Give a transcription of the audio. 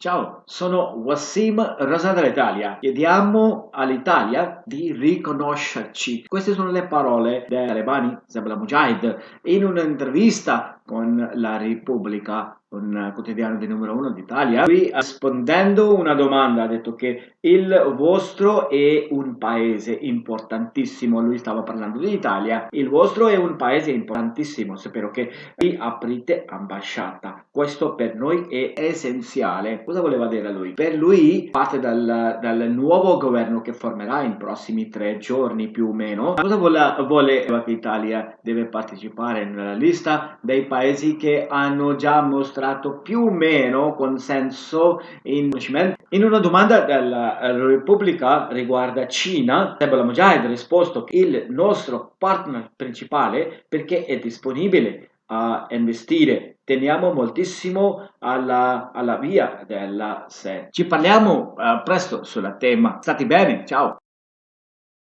Ciao, sono Wassim Raza dall'Italia. Chiediamo all'Italia di riconoscerci. Queste sono le parole dei talebani Zabla Mujahid in un'intervista con la Repubblica, un quotidiano di numero uno d'Italia. Lui, rispondendo una domanda, ha detto che il vostro è un paese importantissimo. Lui stava parlando dell'Italia. Il vostro è un paese importantissimo. Spero che vi aprite ambasciata. Questo per noi è essenziale. Cosa voleva dire lui? Per lui, parte dal nuovo governo che formerà in prossimi 3 giorni più o meno, cosa vuole che l'Italia deve partecipare nella lista dei paesi che hanno già mostrato più o meno consenso in riconoscimento? In una domanda della Repubblica riguarda Cina, Ebola Mujahid ha risposto che il nostro partner principale perché è disponibile a investire. Teniamo moltissimo alla via della sé. Ci parliamo presto sulla tema. Stati bene, ciao!